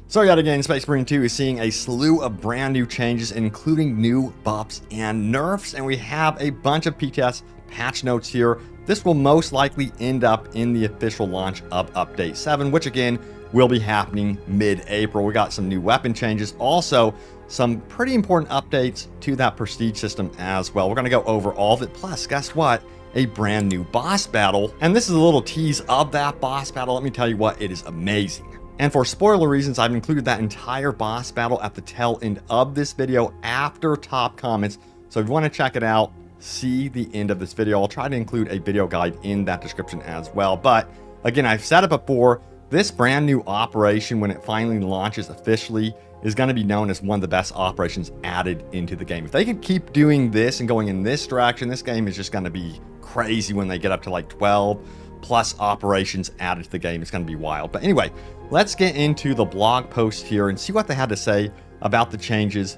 So yet again, Space Marine 2 is seeing a slew of brand new changes, including new buffs and nerfs, and we have a bunch of PTS patch notes here. This will most likely end up in the official launch of Update 7, which again will be happening mid-April. We got some new weapon changes, also some pretty important updates to that prestige system as well. We're going to go over all of it, plus guess what? A brand new boss battle, and this is a little tease of that boss battle. Let me tell you what, it is amazing. And for spoiler reasons, I've included that entire boss battle at the tail end of this video after top comments. So if you want to check it out, see the end of this video. I'll try to include a video guide in that description as well. But again, I've said it before, this brand new operation, when it finally launches officially, is going to be known as one of the best operations added into the game. If they can keep doing this and going in this direction, this game is just going to be crazy when they get up to like 12 plus operations added to the game. It's going to be wild. But anyway, let's get into the blog post here and see what they had to say about the changes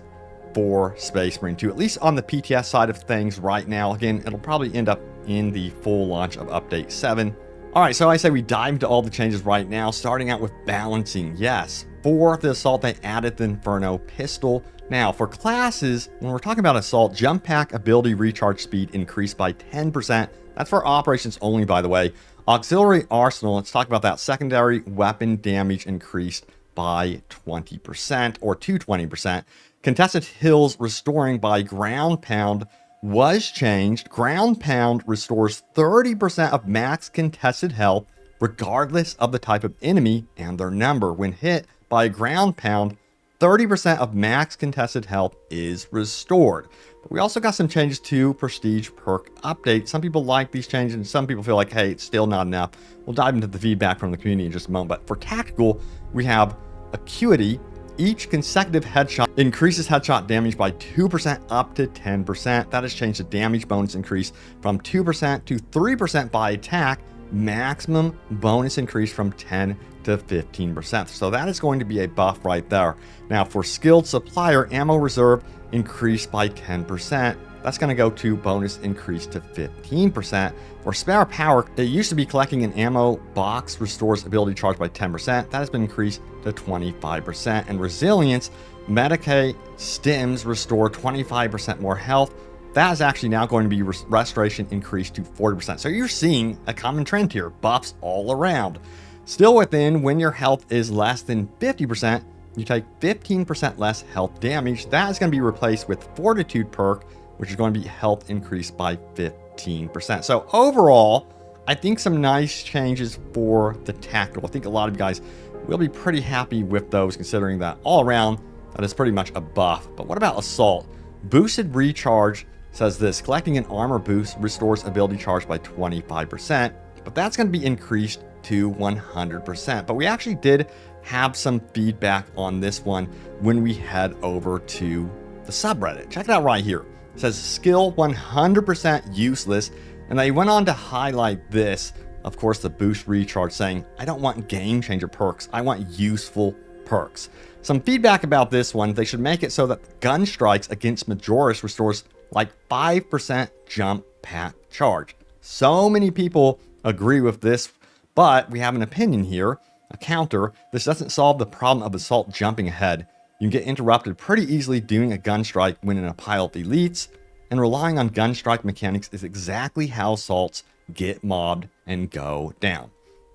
for Space Marine 2, at least on the PTS side of things right now. Again, it'll probably end up in the full launch of Update 7. All right, so I say we dive into all the changes right now, starting out with balancing. Yes, for the Assault, they added the Inferno pistol. Now, for classes, when we're talking about Assault, Jump Pack ability recharge speed increased by 10%. That's for operations only, by the way. Auxiliary Arsenal, let's talk about that. Secondary weapon damage increased by 20% or to 20%. Contested Hills restoring by Ground Pound was changed. Ground Pound restores 30% of max contested health regardless of the type of enemy and their number. When hit by Ground Pound, 30% of max contested health is restored. But we also got some changes to Prestige perk update. Some people like these changes and some people feel like, hey, it's still not enough. We'll dive into the feedback from the community in just a moment. But for tactical, we have Acuity. Each consecutive headshot increases headshot damage by 2% up to 10%. That has changed the damage bonus increase from 2% to 3% by attack. Maximum bonus increase from 10 to 15%. So that is going to be a buff right there. Now for Skilled Supplier, ammo reserve increased by 10%. That's going to go to bonus increase to 15%. For Spare Power, it used to be collecting an ammo box restores ability charge by 10%. That has been increased to 25%. And Resilience, Medicae Stims restore 25% more health. That is actually now going to be restoration increased to 40%. So you're seeing a common trend here, buffs all around. Still within, when your health is less than 50%, you take 15% less health damage. That is going to be replaced with Fortitude perk, which is going to be health increased by 15%. So overall, I think some nice changes for the tactical. I think a lot of you guys will be pretty happy with those, considering that all around, that is pretty much a buff. But what about Assault? Boosted Recharge says this: collecting an armor boost restores ability charge by 25%, but that's going to be increased to 100%. But we actually did have some feedback on this one when we head over to the subreddit. Check it out right here. It says skill 100% useless, and they went on to highlight this, of course, the boost recharge, saying, I don't want game changer perks, I want useful perks. Some feedback about this one: they should make it so that gun strikes against Majoris restores like 5% jump pack charge. So many people agree with this, but we have an opinion here, a counter. This doesn't solve the problem of Assault jumping ahead. You can get interrupted pretty easily doing a gun strike when in a pile of elites, and relying on gun strike mechanics is exactly how Assaults get mobbed and go down.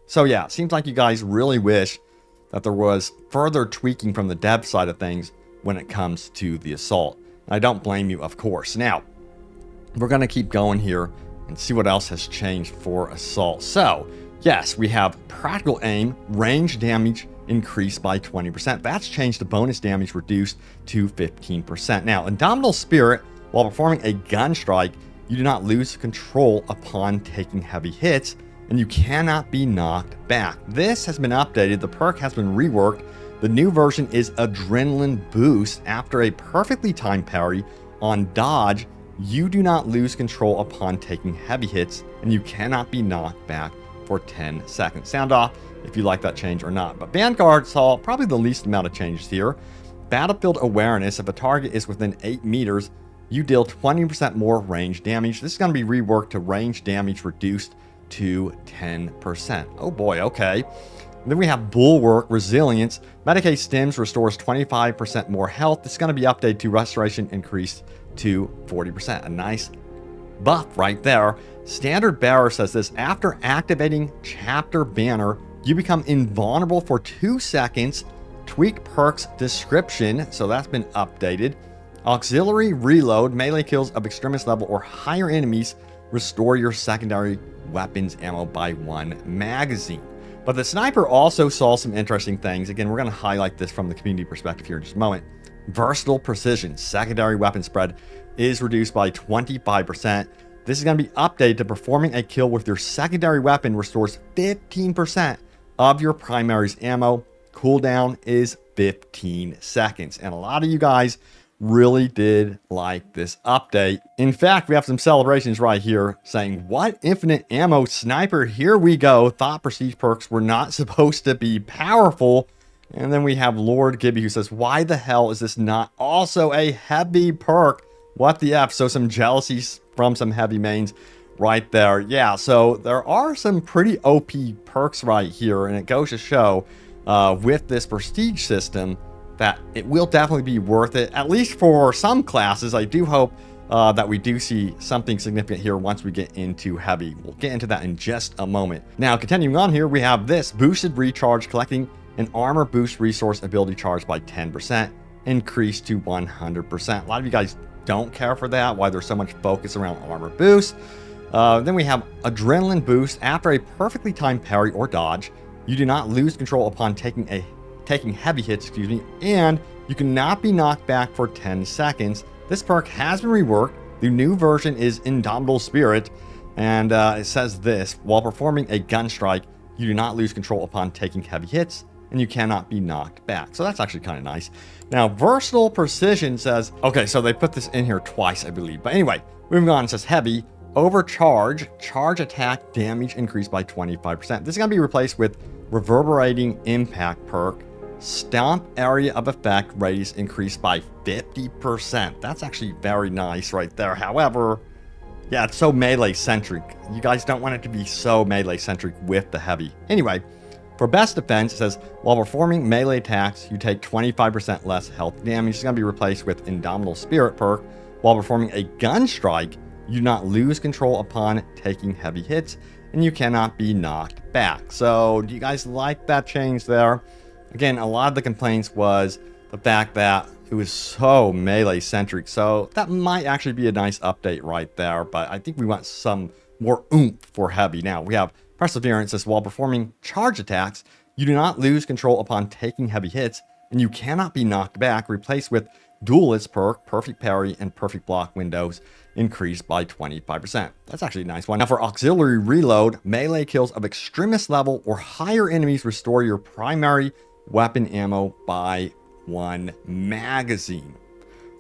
So yeah, it seems like you guys really wish that there was further tweaking from the dev side of things when it comes to the Assault. I don't blame you, of course. Now, we're going to keep going here and see what else has changed for Assault. So, yes, we have Practical Aim, range damage increased by 20%. That's changed the bonus damage reduced to 15%. Now, Indomitable Spirit, while performing a gun strike, you do not lose control upon taking heavy hits, and you cannot be knocked back. This has been updated. The perk has been reworked. The new version is Adrenaline Boost. After a perfectly timed parry on dodge, you do not lose control upon taking heavy hits, and you cannot be knocked back for 10 seconds. Sound off if you like that change or not. But Vanguard saw probably the least amount of changes here. Battlefield Awareness: if a target is within 8 meters, you deal 20% more range damage. This is going to be reworked to range damage reduced to 10%. Oh boy, okay. Then we have Bulwark Resilience. Medicaid Stims restores 25% more health. This is going to be updated to Restoration increased to 40%. A nice buff right there. Standard Bearer says this: after activating Chapter Banner, you become invulnerable for 2 seconds. Tweak perks description, so that's been updated. Auxiliary Reload, melee kills of extremist level or higher enemies restore your secondary weapons ammo by 1 magazine. But the sniper also saw some interesting things. Again, we're going to highlight this from the community perspective here in just a moment. Versatile Precision, secondary weapon spread is reduced by 25%. This is going to be updated to performing a kill with your secondary weapon restores 15% of your primary's ammo. Cooldown is 15 seconds. And a lot of you guys really did like this update. In fact, we have some celebrations right here saying, what infinite ammo sniper, here we go. Thought prestige perks were not supposed to be powerful. And then we have Lord Gibby who says, why the hell is this not also a heavy perk? What the F? So some jealousies from some heavy mains right there. Yeah, so there are some pretty OP perks right here, and it goes to show with this prestige system that it will definitely be worth it, at least for some classes. I do hope that we do see something significant here once we get into heavy. We'll get into that in just a moment. Now, continuing on here, we have this boosted recharge, collecting an armor boost resource ability charge by 10%, increased to 100%. A lot of you guys don't care for that, why there's so much focus around armor boost. Then we have adrenaline boost. After a perfectly timed parry or dodge, you do not lose control upon taking heavy hits, and you cannot be knocked back for 10 seconds. This perk has been reworked. The new version is Indomitable Spirit, and it says this: while performing a gun strike, you do not lose control upon taking heavy hits, and you cannot be knocked back. So that's actually kind of nice. Now, Versatile Precision says, okay, so they put this in here twice, I believe. But anyway, moving on, it says heavy, overcharge, charge attack damage increased by 25%. This is going to be replaced with Reverberating Impact perk. Stomp area of effect radius increased by 50%. That's actually very nice right there. However, yeah, it's so melee centric. You guys don't want it to be so melee centric with the heavy. Anyway, for best defense, it says while performing melee attacks, you take 25% less health damage. It's going to be replaced with Indomitable Spirit perk. While performing a gun strike, you do not lose control upon taking heavy hits, and you cannot be knocked back. So, do you guys like that change there? Again, a lot of the complaints was the fact that it was so melee centric. So that might actually be a nice update right there. But I think we want some more oomph for heavy. Now we have Perseverance. Says while performing charge attacks, you do not lose control upon taking heavy hits, and you cannot be knocked back. Replaced with Duelist perk, Perfect Parry, and Perfect Block windows increased by 25%. That's actually a nice one. Now for Auxiliary Reload, melee kills of extremist level or higher enemies restore your primary weapon ammo by 1 magazine.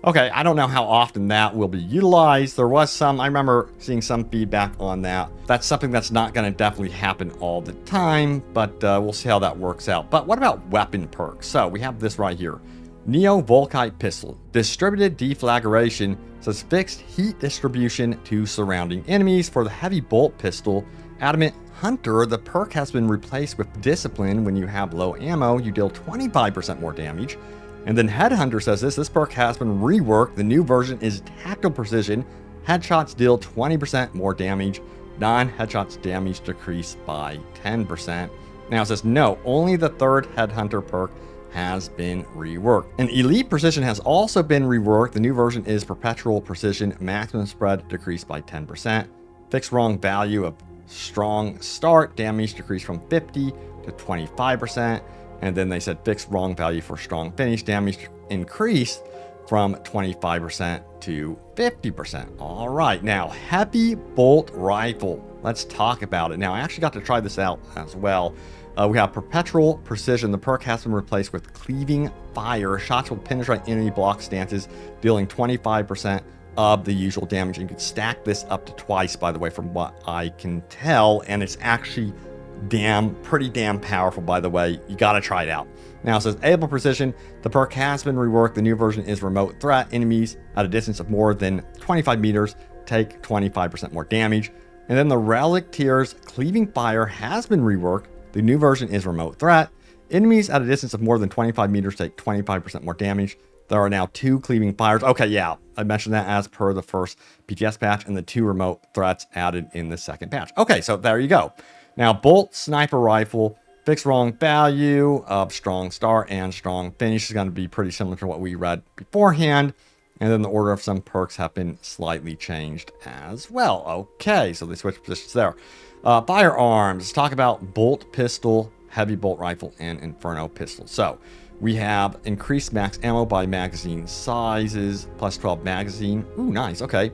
Okay, I don't know how often that will be utilized. There was some, I remember seeing some feedback on that. That's something that's not going to definitely happen all the time, but we'll see how that works out. But what about weapon perks? So we have this right here. Neo Volkite Pistol. Distributed Deflagration says fixed heat distribution to surrounding enemies. For the Heavy Bolt Pistol, Adamant Hunter, the perk has been replaced with Discipline. When you have low ammo, you deal 25% more damage. And then Headhunter says this perk has been reworked. The new version is Tactical Precision. Headshots deal 20% more damage. Non-headshots damage decreased by 10%. Now it says no, only the third Headhunter perk has been reworked. And Elite Precision has also been reworked. The new version is Perpetual Precision. Maximum spread decreased by 10%. Fixed wrong value of Strong Start damage decreased from 50 to 25%. And then they said fixed wrong value for Strong Finish damage increased from 25% to 50%. All right, now Heavy Bolt Rifle. Let's talk about it. Now, I actually got to try this out as well. We have Perpetual Precision. The perk has been replaced with Cleaving Fire. Shots will penetrate enemy block stances, dealing 25% of the usual damage. You can stack this up to twice, by the way, from what I can tell, and it's actually pretty damn powerful, by the way. You gotta try it out. Now it says Able Precision. The perk has been reworked. The new version is Remote Threat. Enemies at a distance of more than 25 meters take 25% more damage. And then the Relic Tears Cleaving Fire has been reworked. The new version is remote threat. Enemies at a distance of more than 25 meters take 25% more damage. There are now 2 cleaving fires. Okay, yeah, I mentioned that as per the first PTS patch, and the 2 remote threats added in the second patch. Okay, so there you go. Now, bolt sniper rifle, fixed wrong value of strong start and strong finish is going to be pretty similar to what we read beforehand. And then the order of some perks have been slightly changed as well. Okay, so they switch positions there. Firearms, let's talk about bolt pistol, heavy bolt rifle, and inferno pistol. So we have increased max ammo by magazine sizes, plus 12 magazine. Ooh, nice. Okay.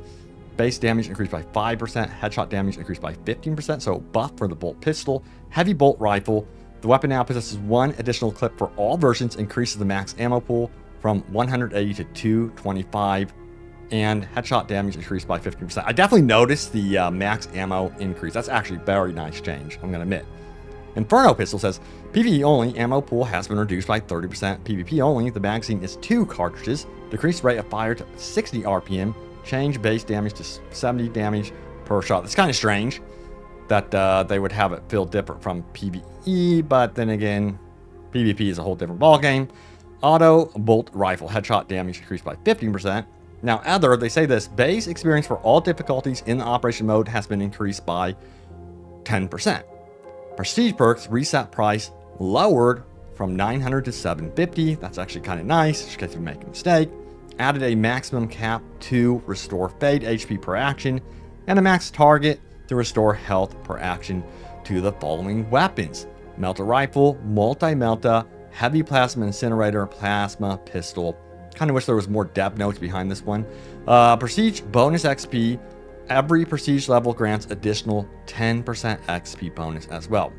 Base damage increased by 5%. Headshot damage increased by 15%. So buff for the bolt pistol. Heavy bolt rifle. The weapon now possesses 1 additional clip for all versions, increases the max ammo pool from 180 to 225. And headshot damage increased by 15%. I definitely noticed the max ammo increase. That's actually a very nice change, I'm going to admit. Inferno pistol says, PvE only, ammo pool has been reduced by 30%. PvP only, the magazine is 2 cartridges. Decreased rate of fire to 60 RPM. Change base damage to 70 damage per shot. It's kind of strange that they would have it feel different from PvE, but then again, PvP is a whole different ballgame. Auto bolt rifle, headshot damage increased by 15%. Now, other, they say this, base experience for all difficulties in the operation mode has been increased by 10%. Prestige perks reset price lowered from 900 to 750. That's actually kind of nice, just in case you make a mistake. Added a maximum cap to restore fade HP per action, and a max target to restore health per action to the following weapons: melta rifle, multi-melta, heavy plasma incinerator, plasma pistol. Kind of wish there was more dev notes behind this one. Prestige bonus XP. Every prestige level grants additional 10% XP bonus as well.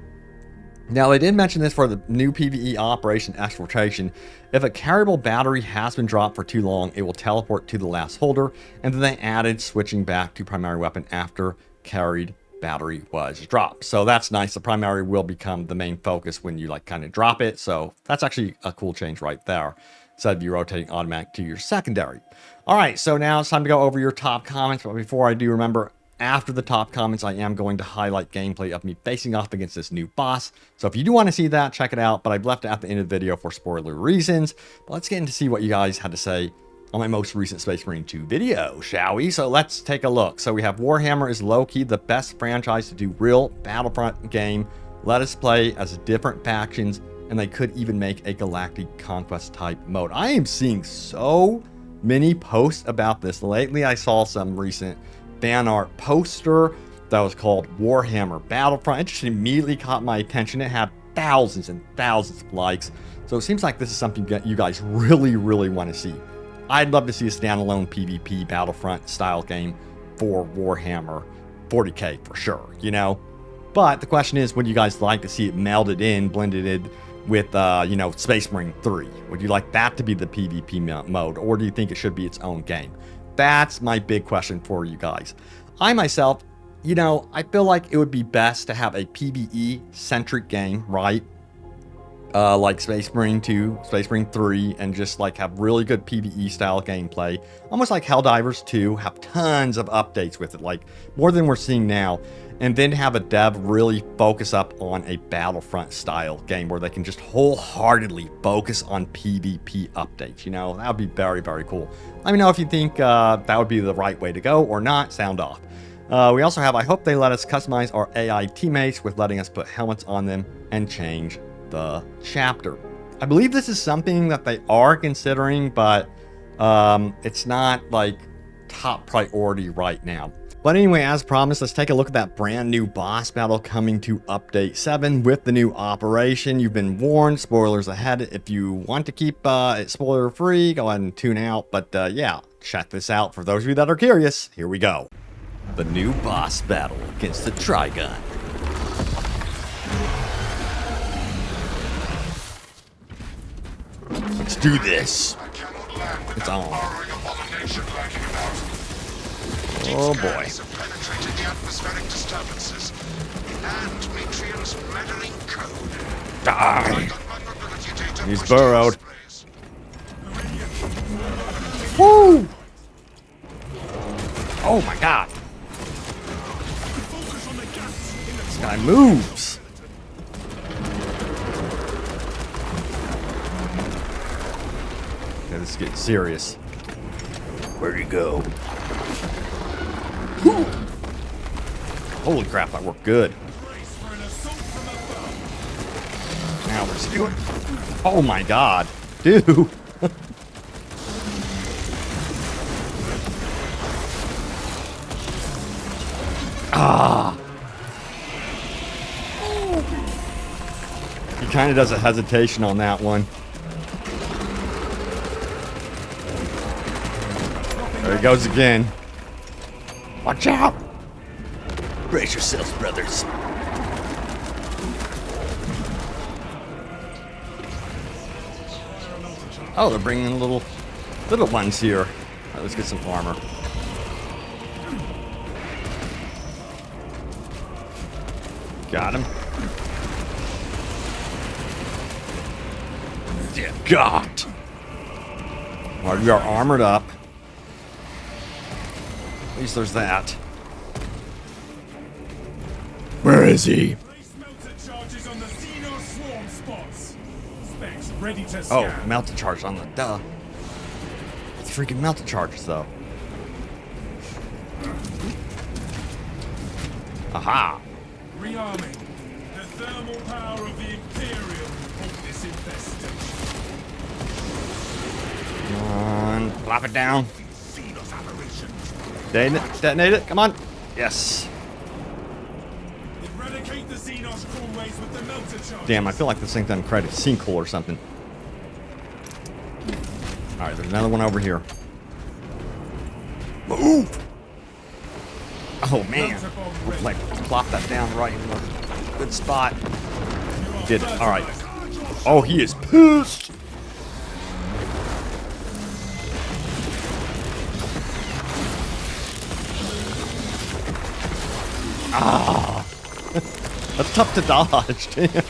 Now, they did mention this for the new PvE operation exfiltration. If a carryable battery has been dropped for too long, it will teleport to the last holder. And then they added switching back to primary weapon after carried battery was dropped. So that's nice. The primary will become the main focus when you like kind of drop it. So that's actually a cool change right there, instead of you rotating automatic to your secondary. All right, so now it's time to go over your top comments. But before I do, remember, after the top comments, I am going to highlight gameplay of me facing off against this new boss. So if you do want to see that, check it out. But I've left it at the end of the video for spoiler reasons. But let's get into see what you guys had to say on my most recent Space Marine 2 video, shall we? So let's take a look. So we have Warhammer is low-key the best franchise to do real Battlefront game. Let us play as different factions, and they could even make a Galactic Conquest type mode. I am seeing so many posts about this lately. I saw some recent fan art poster that was called Warhammer Battlefront. It just immediately caught my attention. It had thousands and thousands of likes. So it seems like this is something that you guys really, really want to see. I'd love to see a standalone PvP Battlefront style game for Warhammer 40K for sure, you know? But the question is, would you guys like to see it melded in, blended in with, you know, Space Marine 3? Would you like that to be the PvP mode, or do you think it should be its own game? That's my big question for you guys. I myself, you know, I feel like it would be best to have a PvE-centric game, right? Like Space Marine 2, Space Marine 3, and just like have really good PvE-style gameplay. Almost like Helldivers 2, have tons of updates with it, like more than we're seeing now. And then have a dev really focus up on a Battlefront-style game where they can just wholeheartedly focus on PvP updates. You know, that would be very, very cool. Let me know if you think that would be the right way to go or not. Sound off. We also have, I hope they let us customize our AI teammates with letting us put helmets on them and change the chapter. I believe this is something that they are considering, but it's not like top priority right now. But anyway, as promised, let's take a look at that brand new boss battle coming to update 7 with the new operation. You've been warned, spoilers ahead. If you want to keep it spoiler free, go ahead and tune out. But yeah, check this out for those of you that are curious. Here we go. The new boss battle against the Trigun. Let's do this. It's on. Oh boy. Die. He's burrowed. Woo! Oh my god. This guy moves. Okay, let's get serious. Where'd he go? Holy crap, that worked good. Now we're just doing. Oh my god, dude. Ah. He kind of does a hesitation on that one. There he goes again. Watch out! Brace yourselves, brothers. Oh, they're bringing little ones here. All right, let's get some armor. Got him. Yeah, God. All right, we are armored up. At least there's that. Where is he? Oh, melted charge on the duh. It's freaking melted charges though. Aha. Rearming. The thermal power of the Imperium will halt this infestation. Come on, plop it down. Detonate it, come on. Yes. Eradicate the Xenos crawlways with the melter charge. Damn, I feel like this thing's done credit sinkhole or something. Alright, there's another one over here. Move! Oh man. Like, plop that down right in the good spot. Did it. Alright. Oh, he is pissed! Ah! That's tough to dodge, damn.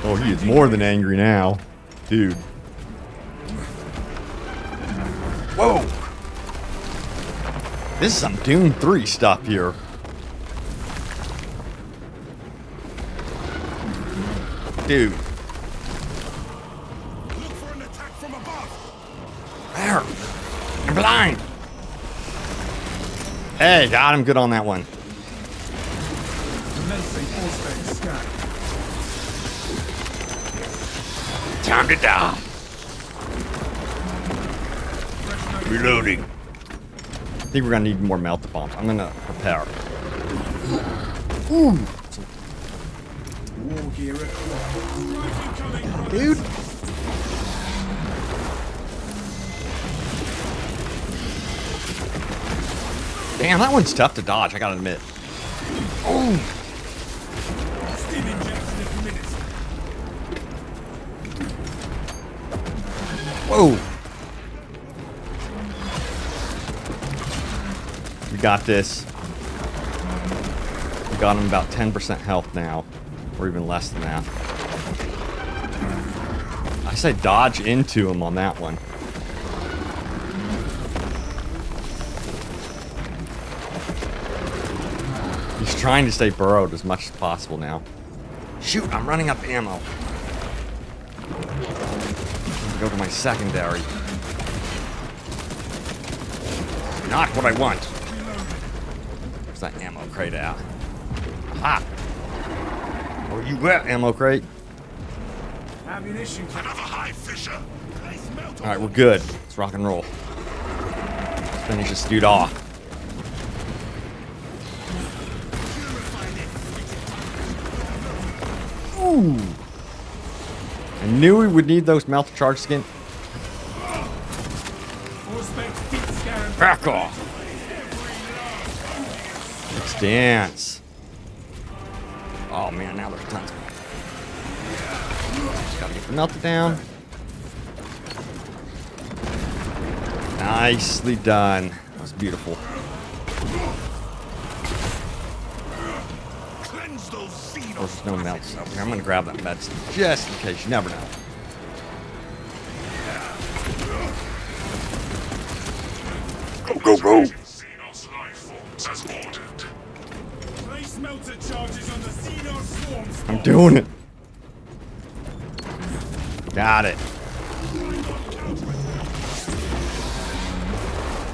Oh, he is more than angry now. Dude. Whoa! This is some Dune 3 stuff here. Dude. Look for an attack from above. There. I'm blind. Hey, got him good on that one. Time to die. Reloading. I think we're gonna need more melter bombs. I'm gonna prepare. Ooh. Dude. Damn, that one's tough to dodge, I gotta admit. Oh. Whoa. We got this. We got him about 10% health now. Or even less than that. I say dodge into him on that one. He's trying to stay burrowed as much as possible now. Shoot, I'm running up ammo. Go to my secondary. Not what I want. Where's that ammo crate at? Aha! Where you at, ammo crate? Ammunition. Another high fisher. Alright, we're good. Let's rock and roll. Let's finish this dude off. Ooh! I knew we would need those melter charge skin. Back off! Let's dance. Oh man, now there's tons of them. Just gotta get the melter down. Nicely done. That was beautiful. There's no melts over here. I'm gonna grab that medicine just in case. You never know. Go, go, go! I'm doing it. Got it.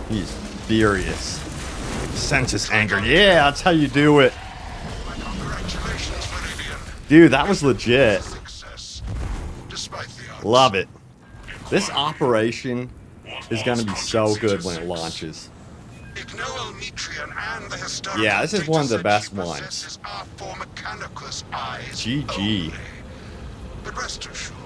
He's furious. Sense his anger. Yeah, that's how you do it. Dude, that was legit. Love it. This operation is going to be so good when it launches. Yeah, this is one of the best ones. GG. But rest assured,